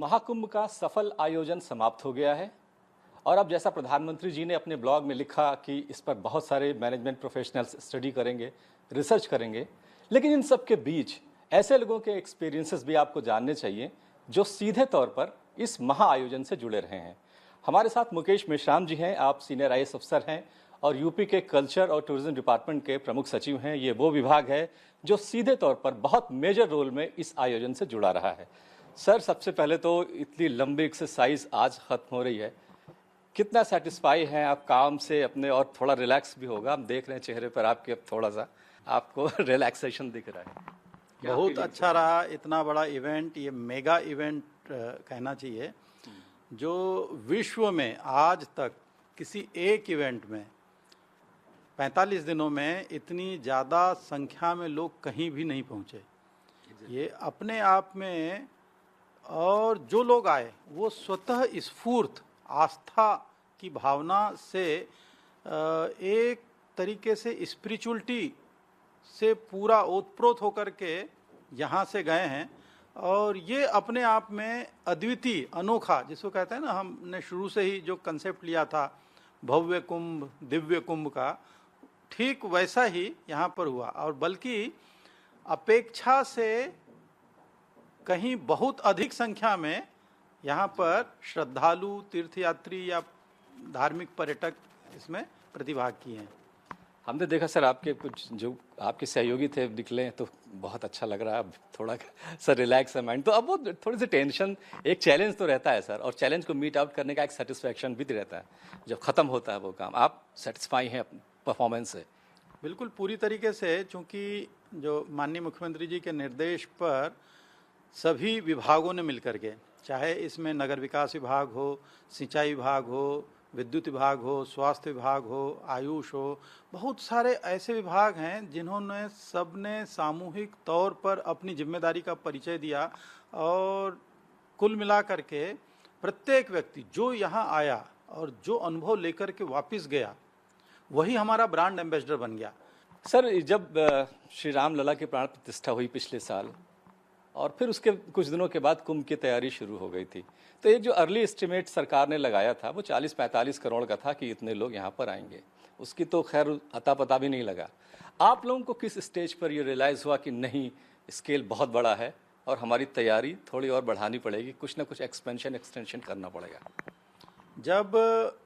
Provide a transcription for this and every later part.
महाकुंभ का सफल आयोजन समाप्त हो गया है और अब जैसा प्रधानमंत्री जी ने अपने ब्लॉग में लिखा कि इस पर बहुत सारे मैनेजमेंट प्रोफेशनल्स स्टडी करेंगे, रिसर्च करेंगे, लेकिन इन सब के बीच ऐसे लोगों के एक्सपीरियंसेस भी आपको जानने चाहिए जो सीधे तौर पर इस महा आयोजन से जुड़े रहे हैं। हमारे साथ मुकेश मेश्राम जी हैं, आप सीनियर IAS अफसर हैं और यूपी के कल्चर और टूरिज्म डिपार्टमेंट के प्रमुख सचिव हैं। ये वो विभाग है जो सीधे तौर पर बहुत मेजर रोल में इस आयोजन से जुड़ा रहा है। सर, सबसे पहले तो इतनी लंबी एक्सरसाइज आज खत्म हो रही है, कितना सेटिस्फाई हैं आप काम से अपने, और थोड़ा रिलैक्स भी होगा, हम देख रहे हैं चेहरे पर आपके अब थोड़ा सा आपको रिलैक्सेशन दिख रहा है। बहुत अच्छा रहा इतना बड़ा इवेंट, ये मेगा इवेंट कहना चाहिए, जो विश्व में आज तक किसी एक इवेंट में 45 दिनों में इतनी ज़्यादा संख्या में लोग कहीं भी नहीं पहुँचे। ये अपने आप में, और जो लोग आए वो स्वतः स्फूर्त आस्था की भावना से एक तरीके से स्पिरिचुअलिटी से पूरा ओतप्रोत होकर के यहाँ से गए हैं। और ये अपने आप में अद्वितीय, अनोखा, जिसको कहते हैं ना, हमने शुरू से ही जो कंसेप्ट लिया था भव्य कुंभ, दिव्य कुंभ का, ठीक वैसा ही यहाँ पर हुआ। और बल्कि अपेक्षा से कहीं बहुत अधिक संख्या में यहाँ पर श्रद्धालु, तीर्थयात्री या धार्मिक पर्यटक इसमें प्रतिभाग किए हैं। हमने देखा सर, आपके कुछ जो आपके सहयोगी थे निकले तो बहुत अच्छा लग रहा है, अब थोड़ा सर रिलैक्स है माइंड। तो अब वो थोड़ी सी टेंशन, एक चैलेंज तो रहता है सर, और चैलेंज को मीट आउट करने का एक सेटिस्फैक्शन भी रहता है जब ख़त्म होता है वो काम। आप सेटिस्फाई हैं परफॉर्मेंस से? बिल्कुल, पूरी तरीके से, चूँकि जो माननीय मुख्यमंत्री जी के निर्देश पर सभी विभागों ने मिलकर के, चाहे इसमें नगर विकास विभाग हो, सिंचाई विभाग हो, विद्युत विभाग हो, स्वास्थ्य विभाग हो, आयुष हो, बहुत सारे ऐसे विभाग हैं जिन्होंने सबने सामूहिक तौर पर अपनी जिम्मेदारी का परिचय दिया। और कुल मिलाकर के प्रत्येक व्यक्ति जो यहाँ आया और जो अनुभव लेकर के वापस गया, वही हमारा ब्रांड एम्बेसडर बन गया। सर, जब श्री राम लला की प्राण प्रतिष्ठा हुई पिछले साल और फिर उसके कुछ दिनों के बाद कुंभ की तैयारी शुरू हो गई थी, तो एक जो अर्ली एस्टिमेट सरकार ने लगाया था वो 40-45 करोड़ का था कि इतने लोग यहाँ पर आएंगे, उसकी तो खैर अता पता भी नहीं लगा। आप लोगों को किस स्टेज पर ये रियलाइज़ हुआ कि नहीं, स्केल बहुत बड़ा है और हमारी तैयारी थोड़ी और बढ़ानी पड़ेगी, कुछ ना कुछ एक्सटेंशन करना पड़ेगा? जब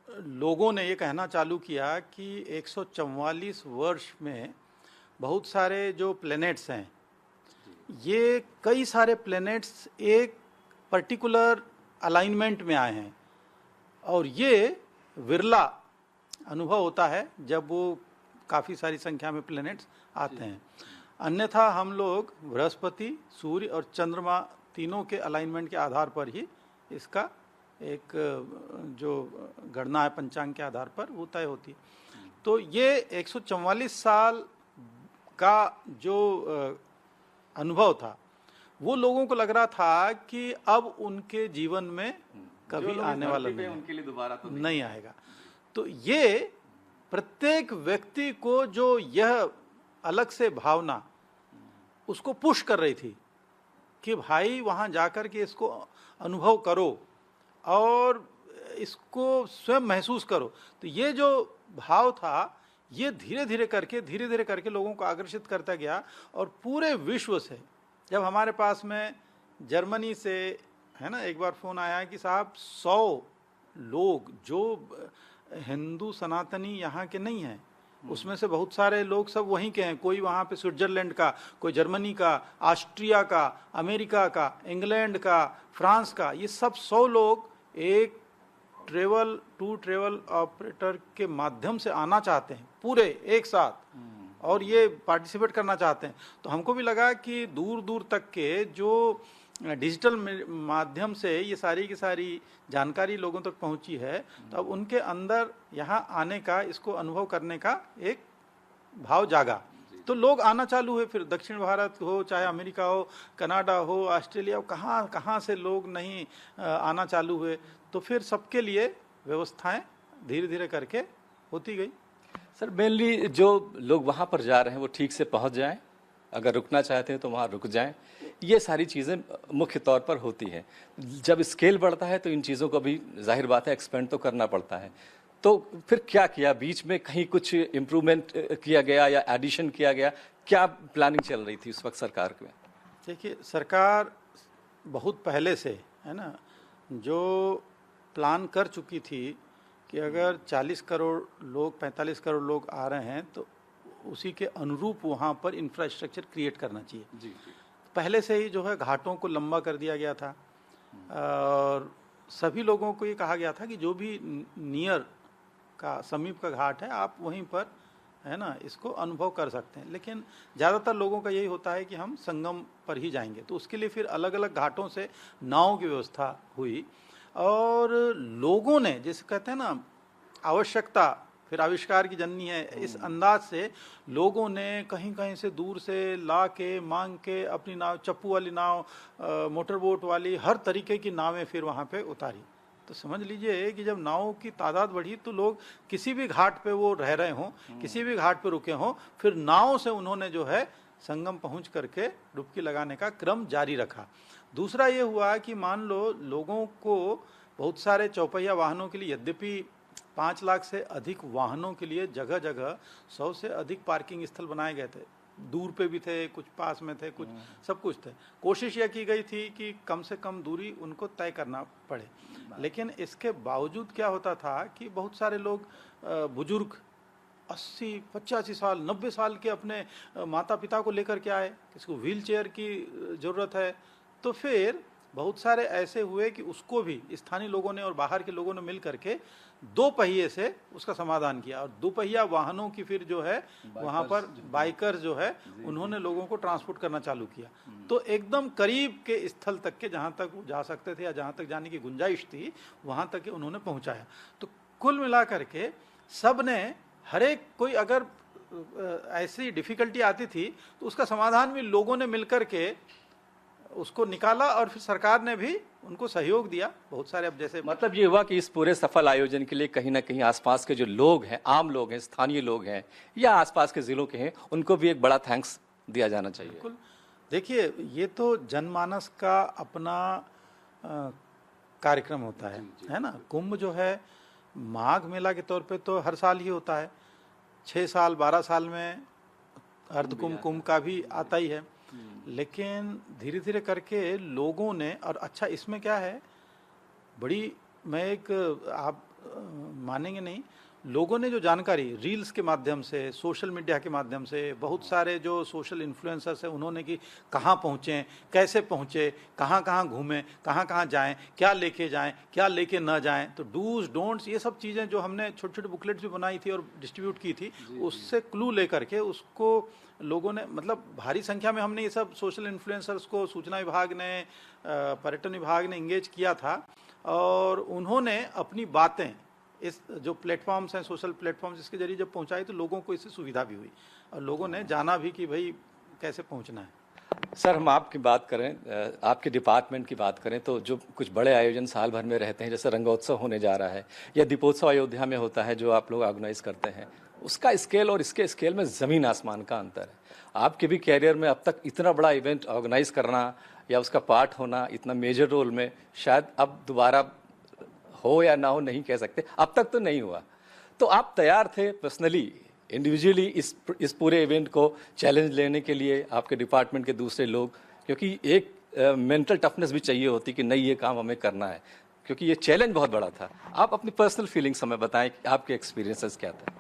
लोगों ने ये कहना चालू किया कि 144 वर्ष में बहुत सारे जो प्लैनेट्स हैं, ये कई सारे प्लैनेट्स एक पर्टिकुलर अलाइनमेंट में आए हैं, और ये विरला अनुभव होता है जब वो काफ़ी सारी संख्या में प्लैनेट्स आते हैं। अन्यथा हम लोग बृहस्पति, सूर्य और चंद्रमा तीनों के अलाइनमेंट के आधार पर ही इसका एक जो गणना है पंचांग के आधार पर वो तय होती है। तो ये 144 साल का जो अनुभव था, वो लोगों को लग रहा था कि अब उनके जीवन में कभी आने वाला नहीं, उनके लिए दोबारा तो नहीं आएगा। तो ये प्रत्येक व्यक्ति को जो यह अलग से भावना उसको पुश कर रही थी कि भाई वहाँ जाकर के इसको अनुभव करो और इसको स्वयं महसूस करो। तो ये जो भाव था, ये धीरे धीरे करके लोगों को आकर्षित करता गया। और पूरे विश्व से, जब हमारे पास में जर्मनी से है ना एक बार फ़ोन आया कि साहब 100 लोग जो हिंदू सनातनी यहाँ के नहीं हैं, उसमें से बहुत सारे लोग सब वहीं के हैं, कोई वहाँ पे स्विट्जरलैंड का, कोई जर्मनी का, ऑस्ट्रिया का, अमेरिका का, इंग्लैंड का, फ्रांस का, ये सब 100 लोग एक ट्रेवल ऑपरेटर के माध्यम से आना चाहते हैं पूरे एक साथ, और ये पार्टिसिपेट करना चाहते हैं। तो हमको भी लगा कि दूर दूर तक के जो डिजिटल माध्यम से ये सारी की सारी जानकारी लोगों तक पहुंची है, तो अब उनके अंदर यहाँ आने का, इसको अनुभव करने का एक भाव जागा। तो लोग आना चालू हुए। फिर दक्षिण भारत हो, चाहे अमेरिका हो, कनाडा हो, ऑस्ट्रेलिया हो, कहाँ कहाँ से लोग नहीं आना चालू हुए। तो फिर सबके लिए व्यवस्थाएं धीरे धीरे करके होती गई। सर, मेनली जो लोग वहाँ पर जा रहे हैं वो ठीक से पहुँच जाएं, अगर रुकना चाहते हैं तो वहाँ रुक जाएं। ये सारी चीज़ें मुख्य तौर पर होती हैं। जब स्केल बढ़ता है तो इन चीज़ों को भी जाहिर बात है एक्सपेंड तो करना पड़ता है। तो फिर क्या किया, बीच में कहीं कुछ इम्प्रूवमेंट किया गया या एडिशन किया गया, क्या प्लानिंग चल रही थी उस वक्त सरकार में? देखिए, सरकार बहुत पहले से, है ना, जो प्लान कर चुकी थी कि अगर 40 करोड़ लोग, 45 करोड़ लोग आ रहे हैं तो उसी के अनुरूप वहाँ पर इंफ्रास्ट्रक्चर क्रिएट करना चाहिए। जी। पहले से ही जो है घाटों को लंबा कर दिया गया था और सभी लोगों को ये कहा गया था कि जो भी नियर का, समीप का घाट है, आप वहीं पर, है ना, इसको अनुभव कर सकते हैं। लेकिन ज़्यादातर लोगों का यही होता है कि हम संगम पर ही जाएंगे, तो उसके लिए फिर अलग अलग घाटों से नावों की व्यवस्था हुई और लोगों ने, जैसे कहते हैं ना, आवश्यकता फिर आविष्कार की जननी है, इस अंदाज से लोगों ने कहीं कहीं से दूर से ला के मांग के अपनी नाव, चप्पू वाली नाव, मोटर बोट वाली, हर तरीके की नावें फिर वहाँ पे उतारी। तो समझ लीजिए कि जब नावों की तादाद बढ़ी तो लोग किसी भी घाट पे वो रह रहे हों, किसी भी घाट पे रुके हों, फिर नाव से उन्होंने जो है संगम पहुंच करके डुबकी लगाने का क्रम जारी रखा। दूसरा ये हुआ कि मान लो लोगों को बहुत सारे चौपहिया वाहनों के लिए, यद्यपि 5 लाख से अधिक वाहनों के लिए जगह जगह 100 से अधिक पार्किंग स्थल बनाए गए थे, दूर पे भी थे, कुछ पास में थे, कुछ सब कुछ थे। कोशिश यह की गई थी कि कम से कम दूरी उनको तय करना पड़े। लेकिन इसके बावजूद क्या होता था कि बहुत सारे लोग बुजुर्ग 80, 85 साल, 90 साल के अपने माता पिता को लेकर के आए, किसी को व्हील चेयर की ज़रूरत है, तो फिर बहुत सारे ऐसे हुए कि उसको भी स्थानीय लोगों ने और बाहर के लोगों ने मिल करके 2 पहिए से उसका समाधान किया और 2 पहिया वाहनों की फिर जो है वहाँ पर बाइकर्स जो है उन्होंने लोगों को ट्रांसपोर्ट करना चालू किया। तो एकदम करीब के स्थल तक के, जहाँ तक जा सकते थे या जहाँ तक जाने की गुंजाइश थी, वहाँ तक के उन्होंने पहुँचाया। तो कुल मिला करके सब ने, हर एक कोई अगर ऐसी डिफिकल्टी आती थी तो उसका समाधान भी लोगों ने मिलकर के उसको निकाला और फिर सरकार ने भी उनको सहयोग दिया। बहुत सारे, अब जैसे मतलब ये हुआ कि इस पूरे सफल आयोजन के लिए कहीं ना कहीं आसपास के जो लोग हैं, आम लोग हैं, स्थानीय लोग हैं या आसपास के जिलों के हैं, उनको भी एक बड़ा थैंक्स दिया जाना चाहिए। बिल्कुल। देखिए, ये तो जनमानस का अपना कार्यक्रम होता है ना। कुंभ जो है माघ मेला के तौर पे तो हर साल ही होता है, 6 साल 12 साल में अर्धकुंभ, कुंभ का भी आता ही है। लेकिन धीरे धीरे करके लोगों ने, और अच्छा इसमें क्या है, बड़ी, मैं एक, आप मानेंगे नहीं, लोगों ने जो जानकारी रील्स के माध्यम से, सोशल मीडिया के माध्यम से, बहुत सारे जो सोशल इन्फ्लुएंसर्स हैं उन्होंने कि कहाँ पहुँचें, कैसे पहुँचे, कहाँ कहाँ घूमें, कहाँ कहाँ जाएं, क्या लेके जाएं, क्या लेके न जाएं, तो डूज डोंट्स, ये सब चीज़ें जो हमने छोटी छोटी बुकलेट्स भी बनाई थी और डिस्ट्रीब्यूट की थी, उससे क्लू लेकर के उसको लोगों ने, मतलब भारी संख्या में हमने ये सब सोशल इन्फ्लुएंसर्स को सूचना विभाग ने, पर्यटन विभाग ने इंगेज किया था और उन्होंने अपनी बातें इस जो प्लेटफॉर्म्स हैं, सोशल प्लेटफॉर्म्स, इसके जरिए जब पहुंचाई तो लोगों को इससे सुविधा भी हुई और लोगों ने जाना भी कि भाई कैसे पहुंचना है। सर, हम आपकी बात करें, आपके डिपार्टमेंट की बात करें तो जो कुछ बड़े आयोजन साल भर में रहते हैं, जैसे रंगोत्सव होने जा रहा है या दीपोत्सव अयोध्या में होता है जो आप लोग ऑर्गेनाइज करते हैं, उसका स्केल और इसके स्केल में ज़मीन आसमान का अंतर है। आपके भी कैरियर में अब तक इतना बड़ा इवेंट ऑर्गेनाइज करना या उसका पार्ट होना इतना मेजर रोल में शायद अब दोबारा हो या ना हो नहीं कह सकते, अब तक तो नहीं हुआ। तो आप तैयार थे पर्सनली, इंडिविजुअली इस पूरे इवेंट को चैलेंज लेने के लिए, आपके डिपार्टमेंट के दूसरे लोग, क्योंकि एक मेंटल टफनेस भी चाहिए होती कि नहीं ये काम हमें करना है, क्योंकि ये चैलेंज बहुत बड़ा था। आप अपनी पर्सनल फीलिंग्स हमें बताएं कि आपके एक्सपीरियंसेस क्या थे।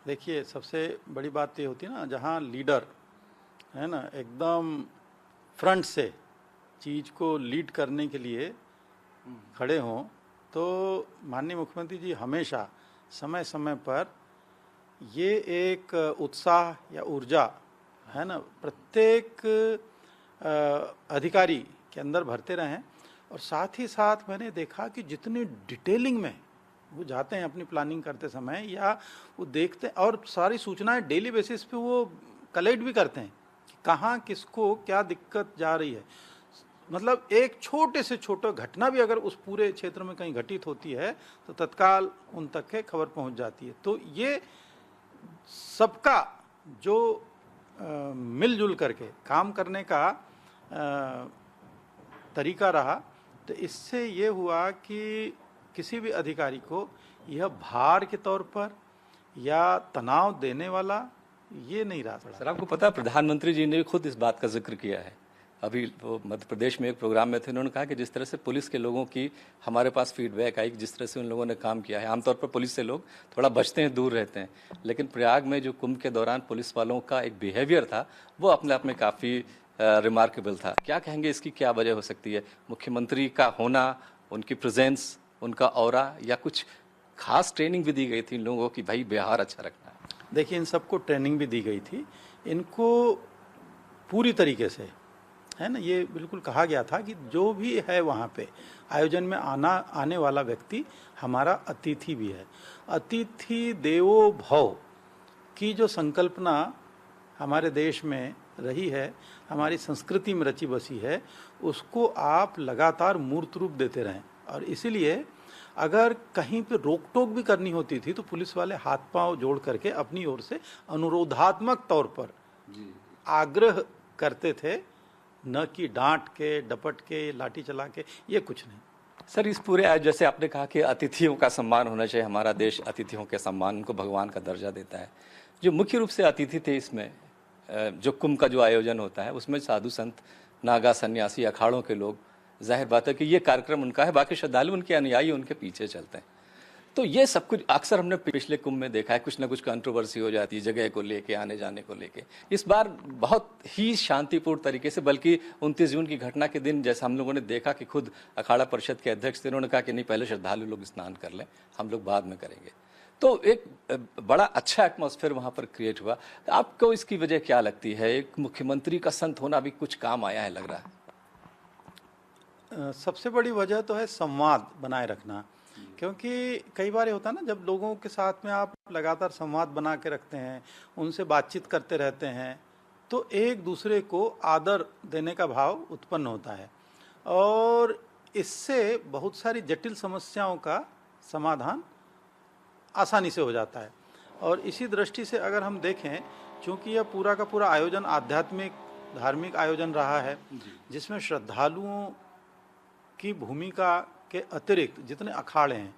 देखिए, सबसे बड़ी बात ये होती है ना, जहाँ लीडर है ना एकदम फ्रंट से चीज़ को लीड करने के लिए खड़े हों, तो माननीय मुख्यमंत्री जी हमेशा समय समय पर ये एक उत्साह या ऊर्जा, है ना, प्रत्येक अधिकारी के अंदर भरते रहें। और साथ ही साथ मैंने देखा कि जितनी डिटेलिंग में वो जाते हैं अपनी प्लानिंग करते समय, या वो देखते हैं और सारी सूचनाएं डेली बेसिस पे वो कलेक्ट भी करते हैं कि कहाँ किसको क्या दिक्कत जा रही है। मतलब एक छोटे से छोटा घटना भी अगर उस पूरे क्षेत्र में कहीं घटित होती है तो तत्काल उन तक के खबर पहुंच जाती है। तो ये सबका जो मिलजुल करके काम करने का तरीका रहा, तो इससे ये हुआ कि किसी भी अधिकारी को यह भार के तौर पर या तनाव देने वाला ये नहीं रहा। सर, आपको पता है प्रधानमंत्री जी ने भी खुद इस बात का जिक्र किया है। अभी वो मध्य प्रदेश में एक प्रोग्राम में थे, उन्होंने कहा कि जिस तरह से पुलिस के लोगों की हमारे पास फीडबैक आई, जिस तरह से उन लोगों ने काम किया है, आमतौर पर पुलिस से लोग थोड़ा बचते हैं, दूर रहते हैं, लेकिन प्रयाग में जो कुंभ के दौरान पुलिस वालों का एक बिहेवियर था वो अपने आप में काफ़ी रिमार्केबल था। क्या कहेंगे, इसकी क्या वजह हो सकती है? मुख्यमंत्री का होना, उनकी प्रेजेंस, उनका ऑरा, या कुछ खास ट्रेनिंग भी दी गई थी इन लोगों की, भाई व्यवहार अच्छा रखना है? देखिए, इन सबको ट्रेनिंग भी दी गई थी, इनको पूरी तरीके से, है ना, ये बिल्कुल कहा गया था कि जो भी है वहाँ पे आयोजन में आने वाला व्यक्ति हमारा अतिथि भी है। अतिथि देवो भव की जो संकल्पना हमारे देश में रही है, हमारी संस्कृति में रची बसी है, उसको आप लगातार मूर्त रूप देते रहें। और इसीलिए अगर कहीं पे रोक टोक भी करनी होती थी तो पुलिस वाले हाथ पांव जोड़ करके अपनी ओर से अनुरोधात्मक तौर पर आग्रह करते थे, न कि डांट के, डपट के, लाठी चला के, ये कुछ नहीं। सर, इस पूरे जैसे आपने कहा कि अतिथियों का सम्मान होना चाहिए, हमारा देश अतिथियों के सम्मान, उनको भगवान का दर्जा देता है। जो मुख्य रूप से अतिथि थे इसमें, जो कुंभ का जो आयोजन होता है उसमें साधु संत, नागा, सन्यासी, अखाड़ों के लोग, जाहिर बात है कि ये कार्यक्रम उनका है, बाकी श्रद्धालु उनके अनुयायी उनके पीछे चलते हैं। तो ये सब कुछ अक्सर हमने पिछले कुंभ में देखा है, कुछ ना कुछ कंट्रोवर्सी हो जाती है जगह को लेके, आने जाने को लेके। इस बार बहुत ही शांतिपूर्ण तरीके से, बल्कि 29 जून की घटना के दिन जैसा हम लोगों ने देखा कि खुद अखाड़ा परिषद के अध्यक्ष थे, उन्होंने कहा कि नहीं, पहले श्रद्धालु लोग स्नान कर लें, हम लोग बाद में करेंगे। तो एक बड़ा अच्छा एटमॉस्फेयर वहाँ पर क्रिएट हुआ। तो आपको इसकी वजह क्या लगती है? एक मुख्यमंत्री का संत होना भी कुछ काम आया है, लग रहा है। सबसे बड़ी वजह तो है संवाद बनाए रखना, क्योंकि कई बार ये होता है ना, जब लोगों के साथ में आप लगातार संवाद बना के रखते हैं, उनसे बातचीत करते रहते हैं, तो एक दूसरे को आदर देने का भाव उत्पन्न होता है और इससे बहुत सारी जटिल समस्याओं का समाधान आसानी से हो जाता है। और इसी दृष्टि से अगर हम देखें, चूंकि यह पूरा का पूरा आयोजन आध्यात्मिक धार्मिक आयोजन रहा है, जिसमें श्रद्धालुओं की भूमिका के अतिरिक्त जितने अखाड़े हैं,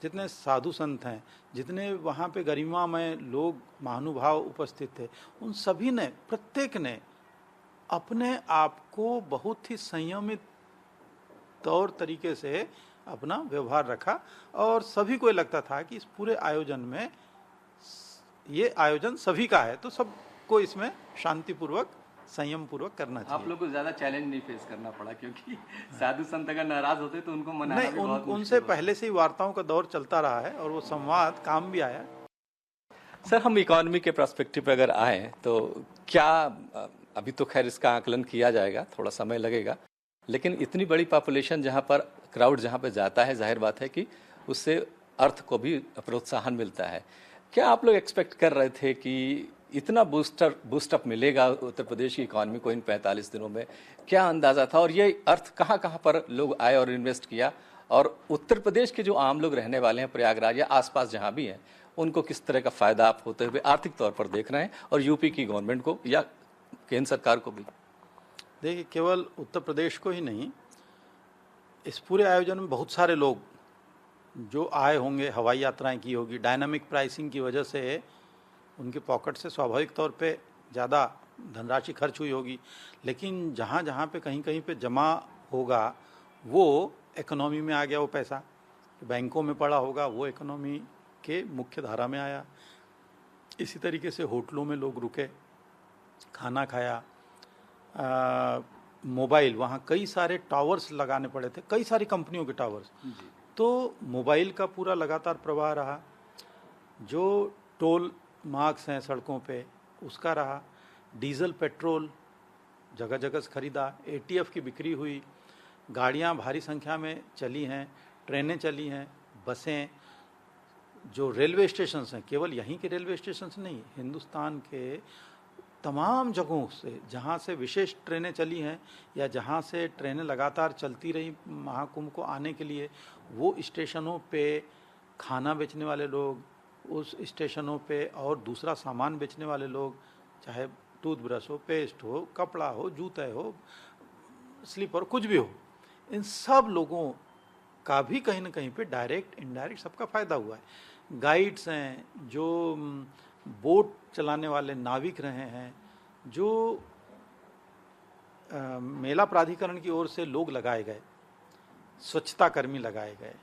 जितने साधु संत हैं, जितने वहाँ पे गरिमामय लोग, महानुभाव उपस्थित थे, उन सभी ने, प्रत्येक ने अपने आप को बहुत ही संयमित तौर तरीके से अपना व्यवहार रखा और सभी को लगता था कि इस पूरे आयोजन में, ये आयोजन सभी का है, तो सबको इसमें शांतिपूर्वक, संयम पूर्वक करना चाहिए। आप लोग को ज्यादा चैलेंज नहीं फेस करना पड़ा, क्योंकि साधु संत अगर नाराज होते तो उनको मनाना नहीं, भी बहुत मुश्किल उनसे पहले से ही वार्ताओं का दौर चलता रहा है और वो संवाद काम भी आया। सर, हम इकोनॉमी के पर्सपेक्टिव पे अगर आए तो क्या, अभी तो खैर इसका आकलन किया जाएगा, थोड़ा समय लगेगा, लेकिन इतनी बड़ी पॉपुलेशन जहाँ पर, क्राउड जहाँ पर जाता है, जाहिर बात है कि उससे अर्थ को भी प्रोत्साहन मिलता है। क्या आप लोग एक्सपेक्ट कर रहे थे कि इतना बूस्टअप मिलेगा उत्तर प्रदेश की इकॉनमी को इन 45 दिनों में? क्या अंदाज़ा था, और ये अर्थ कहाँ कहाँ पर लोग आए और इन्वेस्ट किया, और उत्तर प्रदेश के जो आम लोग रहने वाले हैं प्रयागराज या आसपास जहाँ भी हैं, उनको किस तरह का फ़ायदा आप होते हुए आर्थिक तौर पर देख रहे हैं, और यूपी की गवर्नमेंट को या केंद्र सरकार को भी? देखिए, केवल उत्तर प्रदेश को ही नहीं, इस पूरे आयोजन में बहुत सारे लोग जो आए होंगे, हवाई यात्राएं की होगी, डायनामिक प्राइसिंग की वजह से उनके पॉकेट से स्वाभाविक तौर पे ज़्यादा धनराशि खर्च हुई होगी, लेकिन जहाँ जहाँ पे कहीं कहीं पे जमा होगा वो इकोनॉमी में आ गया, वो पैसा बैंकों में पड़ा होगा वो इकोनॉमी के मुख्य धारा में आया। इसी तरीके से होटलों में लोग रुके, खाना खाया, मोबाइल, वहाँ कई सारे टावर्स लगाने पड़े थे, कई सारी कंपनियों के टावर्स, तो मोबाइल का पूरा लगातार प्रवाह रहा। जो टोल मार्क्स हैं सड़कों पे उसका रहा, डीजल पेट्रोल जगह जगह से खरीदा, एटीएफ की बिक्री हुई, गाड़ियाँ भारी संख्या में चली हैं, ट्रेनें चली हैं, बसें, जो रेलवे स्टेशन हैं, केवल यहीं के रेलवे स्टेशन नहीं, हिंदुस्तान के तमाम जगहों से जहाँ से विशेष ट्रेनें चली हैं या जहाँ से ट्रेनें लगातार चलती रही महाकुंभ को आने के लिए, वो स्टेशनों पे खाना बेचने वाले लोग, उस स्टेशनों पे और दूसरा सामान बेचने वाले लोग, चाहे टूथब्रश हो, पेस्ट हो, कपड़ा हो, जूते हो, स्लीपर, कुछ भी हो, इन सब लोगों का भी कहीं ना कहीं पे डायरेक्ट इनडायरेक्ट सबका फायदा हुआ है। गाइड्स हैं, जो बोट चलाने वाले नाविक रहे हैं, जो मेला प्राधिकरण की ओर से लोग लगाए गए, स्वच्छता कर्मी लगाए गए,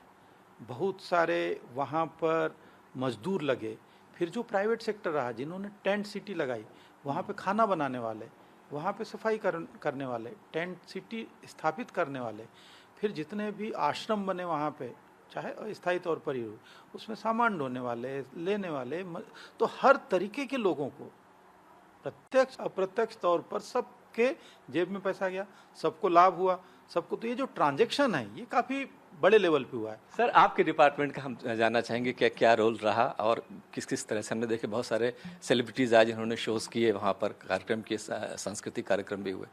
बहुत सारे वहाँ पर मजदूर लगे, फिर जो प्राइवेट सेक्टर रहा, जिन्होंने टेंट सिटी लगाई, वहाँ पे खाना बनाने वाले, वहाँ पे सफाई करने वाले, टेंट सिटी स्थापित करने वाले, फिर जितने भी आश्रम बने वहाँ पे, चाहे अस्थायी तौर पर ही हो, उसमें सामान ढोने वाले, लेने वाले, तो हर तरीके के लोगों को प्रत्यक्ष अप्रत्यक्ष तौर पर सबके जेब में पैसा गया, सबको लाभ हुआ, सबको। तो ये जो ट्रांजैक्शन है ये काफ़ी बड़े लेवल पे हुआ है। सर, आपके डिपार्टमेंट का हम जानना चाहेंगे क्या क्या रोल रहा और किस किस तरह से हमने देखे बहुत सारे सेलिब्रिटीज़ आए जिन्होंने शोज़ किए, वहाँ पर कार्यक्रम किए, सांस्कृतिक कार्यक्रम भी हुए।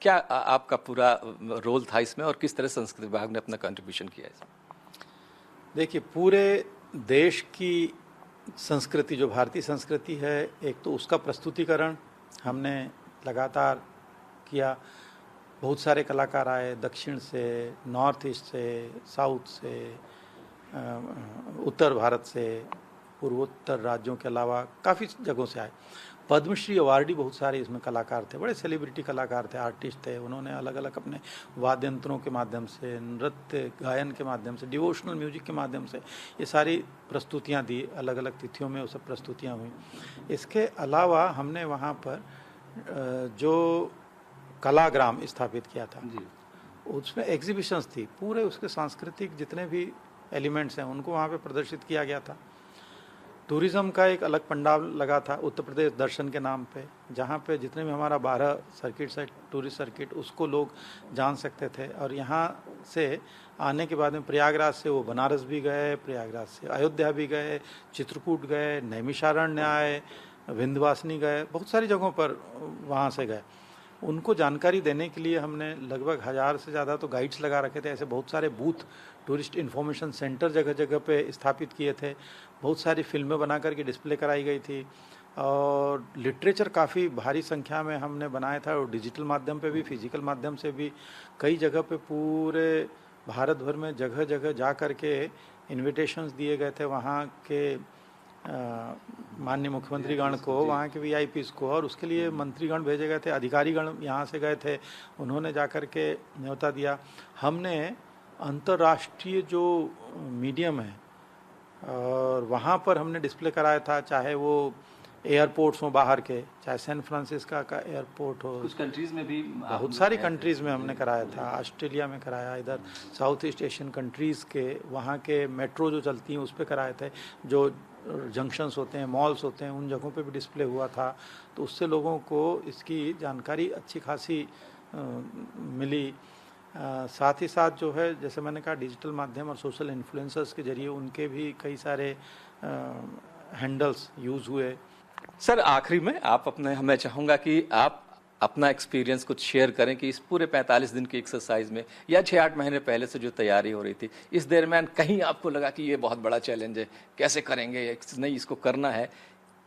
क्या आपका पूरा रोल था इसमें और किस तरह संस्कृति विभाग ने अपना कंट्रीब्यूशन किया इसमें? देखिए, पूरे देश की संस्कृति, जो भारतीय संस्कृति है, एक तो उसका प्रस्तुतिकरण हमने लगातार किया। बहुत सारे कलाकार आए, दक्षिण से, नॉर्थ ईस्ट से, साउथ से, उत्तर भारत से, पूर्वोत्तर राज्यों के अलावा काफ़ी जगहों से आए। पद्मश्री अवार्डी बहुत सारे इसमें कलाकार थे, बड़े सेलिब्रिटी कलाकार थे, आर्टिस्ट थे। उन्होंने अलग अलग अपने वाद्य यंत्रों के माध्यम से, नृत्य गायन के माध्यम से, डिवोशनल म्यूजिक के माध्यम से ये सारी प्रस्तुतियाँ दी। अलग अलग तिथियों में वो सब प्रस्तुतियाँ हुई। इसके अलावा हमने वहाँ पर जो कलाग्राम स्थापित किया था जी, उसमें एग्जीबिशंस थी, पूरे उसके सांस्कृतिक जितने भी एलिमेंट्स हैं उनको वहाँ पे प्रदर्शित किया गया था। टूरिज़्म का एक अलग पंडाल लगा था, उत्तर प्रदेश दर्शन के नाम पे, जहाँ पे जितने भी हमारा 12 सर्किट्स है, टूरिस्ट सर्किट, उसको लोग जान सकते थे। और यहाँ से आने के बाद में प्रयागराज से वो बनारस भी गए, प्रयागराज से अयोध्या भी गए, चित्रकूट गए, नैमिषारण्य आए, विंध्यवासिनी गए, बहुत सारी जगहों पर वहाँ से गए। उनको जानकारी देने के लिए हमने लगभग 1000 से ज़्यादा तो गाइड्स लगा रखे थे। ऐसे बहुत सारे बूथ, टूरिस्ट इन्फॉर्मेशन सेंटर जगह जगह पे स्थापित किए थे। बहुत सारी फिल्में बना करके डिस्प्ले कराई गई थी और लिटरेचर काफ़ी भारी संख्या में हमने बनाया था, और डिजिटल माध्यम पे भी, फिजिकल माध्यम से भी कई जगह पे पूरे भारत भर में जगह जगह जा कर के इन्विटेशंस दिए गए थे वहाँ के माननीय मुख्यमंत्रीगण को, वहाँ के वीआईपीज को, और उसके लिए मंत्रीगण भेजे गए थे, अधिकारीगण यहाँ से गए थे, उन्होंने जा कर के न्योता दिया। हमने अंतर्राष्ट्रीय जो मीडियम है और वहाँ पर हमने डिस्प्ले कराया था, चाहे वो एयरपोर्ट्स हो बाहर के, चाहे सैन फ्रांसिस्को का एयरपोर्ट हो, कुछ कंट्रीज़ में भी, बहुत सारी कंट्रीज़ में हमने कराया था, ऑस्ट्रेलिया में कराया, इधर साउथ ईस्ट एशियन कंट्रीज़ के वहाँ के मेट्रो जो चलती हैं उस पर कराए थे, जो जंक्शंस होते हैं, मॉल्स होते हैं, उन जगहों पे भी डिस्प्ले हुआ था। तो उससे लोगों को इसकी जानकारी अच्छी खासी मिली। साथ ही साथ जो है, जैसे मैंने कहा, डिजिटल माध्यम और सोशल इन्फ्लुएंसर्स के जरिए उनके भी कई सारे हैंडल्स यूज़ हुए। सर, आखिरी में मैं चाहूँगा कि आप अपना एक्सपीरियंस कुछ शेयर करें कि इस पूरे 45 दिन की एक्सरसाइज में या 6-8 महीने पहले से जो तैयारी हो रही थी, इस दरमियान कहीं आपको लगा कि ये बहुत बड़ा चैलेंज है, कैसे करेंगे, नहीं इसको करना है,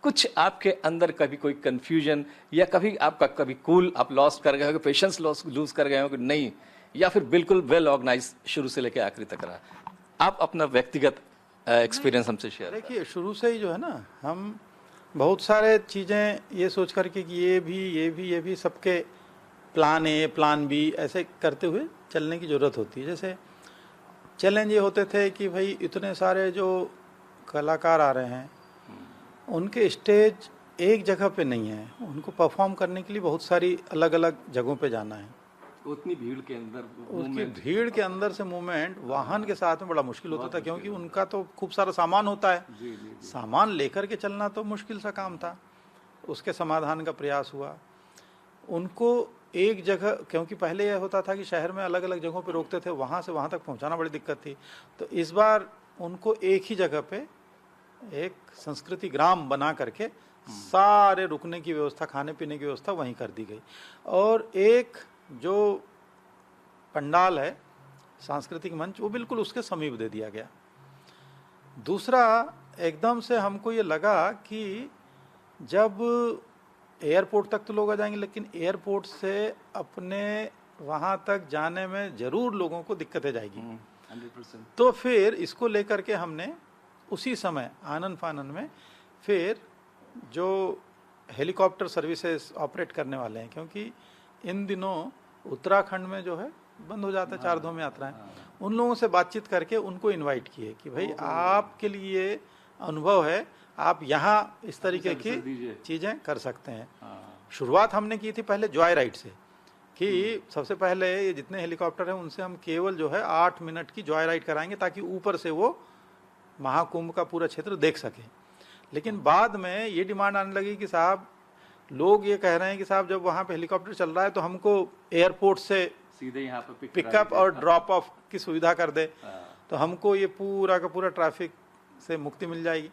कुछ आपके अंदर कभी कोई कन्फ्यूजन, या कभी आपका कभी कूल आप लॉस कर गए हो, पेशेंस लूज कर गए हो कि नहीं, या फिर बिल्कुल वेल ऑर्गेनाइज शुरू से लेकर आखिरी तक रहा? आप अपना व्यक्तिगत एक्सपीरियंस हमसे शेयर। देखिए, शुरू से ही जो है ना, हम बहुत सारे चीज़ें ये सोच करके कि ये भी सबके प्लान ए, प्लान बी ऐसे करते हुए चलने की ज़रूरत होती है। जैसे चैलेंज ये होते थे कि भाई इतने सारे जो कलाकार आ रहे हैं उनके स्टेज एक जगह पे नहीं है, उनको परफॉर्म करने के लिए बहुत सारी अलग अलग जगहों पे जाना है। उतनी भीड़ के अंदर, उसकी भीड़ के अंदर से मूवमेंट वाहन के साथ में बड़ा मुश्किल होता था, क्योंकि उनका तो खूब सारा सामान होता है। जी। सामान लेकर के चलना तो मुश्किल सा काम था। उसके समाधान का प्रयास हुआ। उनको एक जगह, क्योंकि पहले यह होता था कि शहर में अलग अलग जगहों पे रोकते थे, वहाँ से वहाँ तक पहुँचाना बड़ी दिक्कत थी। तो इस बार उनको एक ही जगह पे एक संस्कृति ग्राम बना करके सारे रुकने की व्यवस्था, खाने पीने की व्यवस्था वहीं कर दी गई। और एक जो पंडाल है, सांस्कृतिक मंच, वो बिल्कुल उसके समीप दे दिया गया। दूसरा, एकदम से हमको ये लगा कि जब एयरपोर्ट तक तो लोग आ जाएंगे, लेकिन एयरपोर्ट से अपने वहाँ तक जाने में ज़रूर लोगों को दिक्कतें जाएगी। 100%। तो फिर इसको लेकर के हमने उसी समय आनन फानन में फिर जो हेलीकॉप्टर सर्विसेज ऑपरेट करने वाले हैं, क्योंकि इन दिनों उत्तराखंड में जो है बंद हो जाता है 4 धाम यात्राएं, उन लोगों से बातचीत करके उनको इनवाइट किए कि भाई आपके लिए अनुभव है, आप यहाँ इस तरीके की चीज़ें कर सकते हैं। शुरुआत हमने की थी पहले जॉय राइड से, कि सबसे पहले ये जितने हेलीकॉप्टर हैं उनसे हम केवल जो है 8 मिनट की जॉय राइड कराएंगे ताकि ऊपर से वो महाकुंभ का पूरा क्षेत्र देख सके। लेकिन बाद में ये डिमांड आने लगी कि साहब लोग ये कह रहे हैं कि साहब जब वहाँ पे हेलीकॉप्टर चल रहा है तो हमको एयरपोर्ट से सीधे यहाँ पे पिकअप और ड्रॉप ऑफ की सुविधा कर दे, तो हमको ये पूरा का पूरा ट्रैफिक से मुक्ति मिल जाएगी।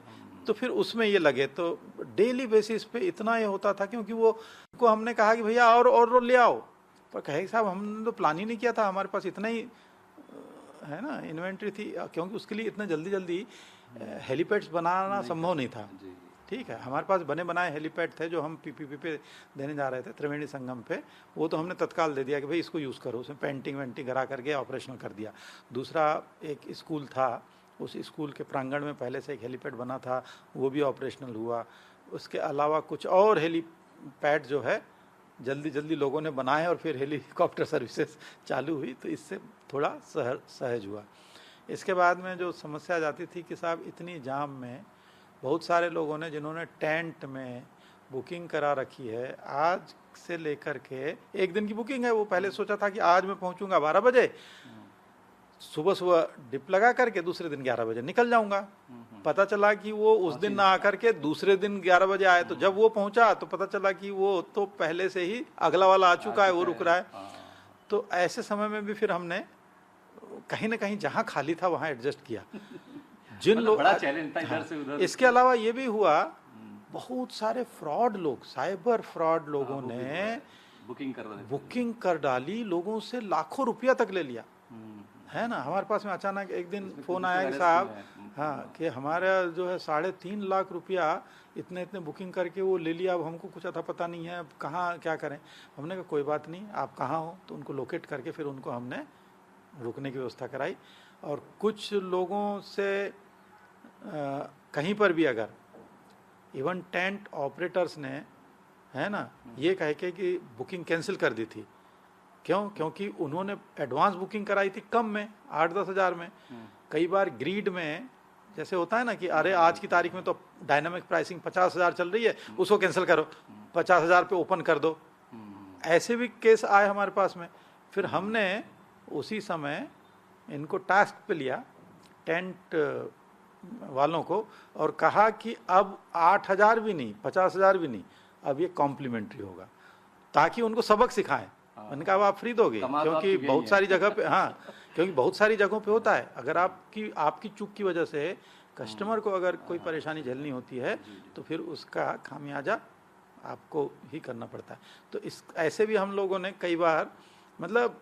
तो फिर उसमें ये लगे, तो डेली बेसिस पे इतना ये होता था, क्योंकि वो को हमने कहा कि भैया और ले आओ, पर कहे साहब हमने तो प्लान ही नहीं किया था, हमारे पास इतना ही है ना इन्वेंट्री थी, क्योंकि उसके लिए इतना जल्दी हेलीपैड्स बनाना संभव नहीं था। ठीक है, हमारे पास बने बनाए हेलीपैड थे जो हम पीपीपी पे देने जा रहे थे त्रिवेणी संगम पे, वो तो हमने तत्काल दे दिया कि भाई इसको यूज़ करो, उसमें पेंटिंग वेंटिंग करा करके ऑपरेशनल कर दिया। दूसरा एक स्कूल था, उस स्कूल के प्रांगण में पहले से एक हेलीपैड बना था, वो भी ऑपरेशनल हुआ। उसके अलावा कुछ और हेलीपैड जो है जल्दी लोगों ने बनाए और फिर हेलीकॉप्टर सर्विसेज चालू हुई, तो इससे थोड़ा सहज हुआ। इसके बाद में जो समस्या जाती थी कि साहब इतनी जाम में बहुत सारे लोगों ने जिन्होंने टेंट में बुकिंग करा रखी है, आज से लेकर के एक दिन की बुकिंग है, वो पहले सोचा था कि आज मैं पहुंचूंगा 12 बजे, सुबह डिप लगा करके दूसरे दिन 11 बजे निकल जाऊंगा। पता चला कि वो उस दिन ना आकर के दूसरे दिन 11 बजे आए, तो जब वो पहुंचा तो पता चला कि वो तो पहले से ही अगला वाला आ चुका है, वो रुक रहा है। तो ऐसे समय में भी फिर हमने कहीं ना कहीं जहां खाली था वहां एडजस्ट किया। जिन लोग बड़ा चैलेंज था इधर से उधर। इसके अलावा ये भी हुआ, बहुत सारे फ्रॉड लोग, साइबर फ्रॉड लोगों ने बुकिंग कर डाली, लोगों से लाखों रुपया तक ले लिया, है ना। हमारे पास में अचानक एक दिन फोन आया कि साहब हाँ कि हमारा जो है 3.5 लाख रुपया इतने बुकिंग करके वो ले लिया, अब हमको कुछ अता पता नहीं है, अब कहाँ क्या करें। हमने कहा कोई बात नहीं, आप कहाँ हो, तो उनको लोकेट करके फिर उनको हमने रुकने की व्यवस्था कराई। और कुछ लोगों से कहीं पर भी अगर इवन टेंट ऑपरेटर्स ने, है ना, ये कह के कि बुकिंग कैंसिल कर दी थी। क्यों? क्योंकि उन्होंने एडवांस बुकिंग कराई थी कम में, 8-10 हज़ार में। कई बार ग्रीड में जैसे होता है ना कि अरे आज की तारीख में तो डायनामिक प्राइसिंग 50,000 चल रही है, उसको कैंसिल करो, 50,000 पे ओपन कर दो। ऐसे भी केस आए हमारे पास में। फिर हमने उसी समय इनको टास्क पे लिया, टेंट वालों को, और कहा कि अब 8,000 भी नहीं, 50,000 भी नहीं, अब ये कॉम्प्लीमेंट्री होगा, ताकि उनको सबक सिखाएं। मैंने कहा आप फ्री दोगे, क्योंकि बहुत सारी जगह पे, हाँ, क्योंकि बहुत सारी जगहों पे होता है, अगर आपकी चूक की वजह से कस्टमर को अगर कोई परेशानी झेलनी होती है तो फिर उसका खामियाजा आपको ही करना पड़ता है। तो इस ऐसे भी हम लोगों ने कई बार, मतलब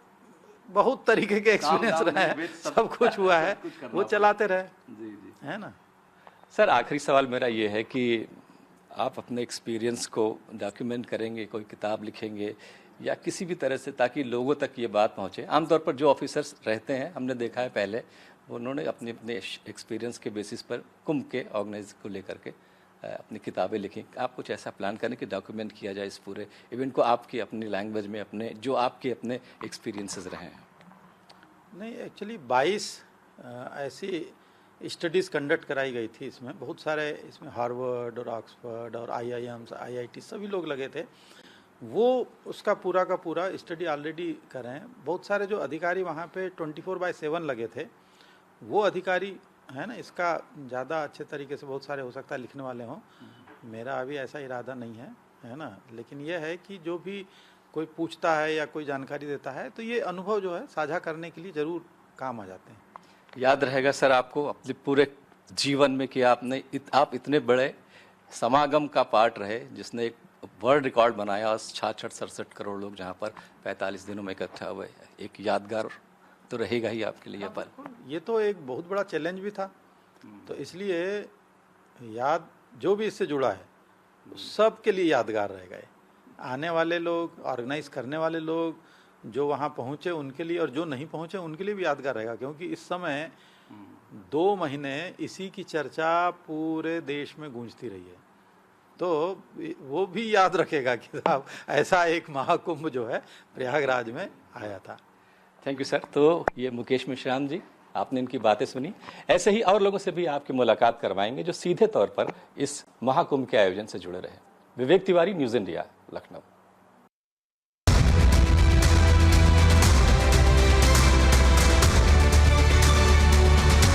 बहुत तरीके के एक्सपीरियंस रहे हैं, सब कुछ हुआ है, वो चलाते रहे। जी जी, है ना। सर आखिरी सवाल मेरा ये है कि आप अपने एक्सपीरियंस को डॉक्यूमेंट करेंगे, कोई किताब लिखेंगे या किसी भी तरह से, ताकि लोगों तक ये बात पहुंचे। आमतौर पर जो ऑफिसर्स रहते हैं, हमने देखा है पहले, उन्होंने अपने एक्सपीरियंस के बेसिस पर कुंभ के ऑर्गेनाइज को लेकर के अपनी किताबें लिखी। आप कुछ ऐसा प्लान करें कि डॉक्यूमेंट किया जाए इस पूरे इवेंट को आपकी अपनी लैंग्वेज में, अपने जो आपके अपने एक्सपीरियंसेस रहे हैं। नहीं, एक्चुअली 22 ऐसी स्टडीज़ कंडक्ट कराई गई थी। इसमें बहुत सारे, इसमें हार्वर्ड और ऑक्सफोर्ड और IIMs, IIT सभी लोग लगे थे। वो उसका पूरा का पूरा स्टडी ऑलरेडी कर रहे हैं। बहुत सारे जो अधिकारी वहाँ पे 24/7 लगे थे, वो अधिकारी है ना, इसका ज़्यादा अच्छे तरीके से, बहुत सारे हो सकता है लिखने वाले हों, मेरा अभी ऐसा इरादा नहीं है ना। लेकिन यह है कि जो भी कोई पूछता है या कोई जानकारी देता है, तो ये अनुभव जो है साझा करने के लिए ज़रूर काम आ जाते हैं। याद रहेगा सर आपको अपने पूरे जीवन में कि आप इतने बड़े समागम का पार्ट रहे, जिसने एक वर्ल्ड रिकॉर्ड बनाया, 66-67 करोड़ लोग जहाँ पर 45 दिनों में इकट्ठा हुए। एक यादगार तो रहेगा ही आपके लिए पल। ये तो एक बहुत बड़ा चैलेंज भी था, तो इसलिए याद जो भी इससे जुड़ा है सबके लिए यादगार रहेगा ये। आने वाले लोग, ऑर्गेनाइज करने वाले लोग, जो वहाँ पहुँचे उनके लिए, और जो नहीं पहुँचे उनके लिए भी यादगार रहेगा, क्योंकि इस समय 2 महीने इसी की चर्चा पूरे देश में गूंजती रही है। तो वो भी याद रखेगा कि साहब ऐसा एक महाकुंभ जो है प्रयागराज में आया था। Thank you sir. तो ये मुकेश मिश्राम जी, आपने इनकी बातें सुनी। ऐसे ही और लोगों से भी आपकी मुलाकात करवाएंगे जो सीधे तौर पर इस महाकुंभ के आयोजन से जुड़े रहे। Vivek Tiwari, news India, Lucknow.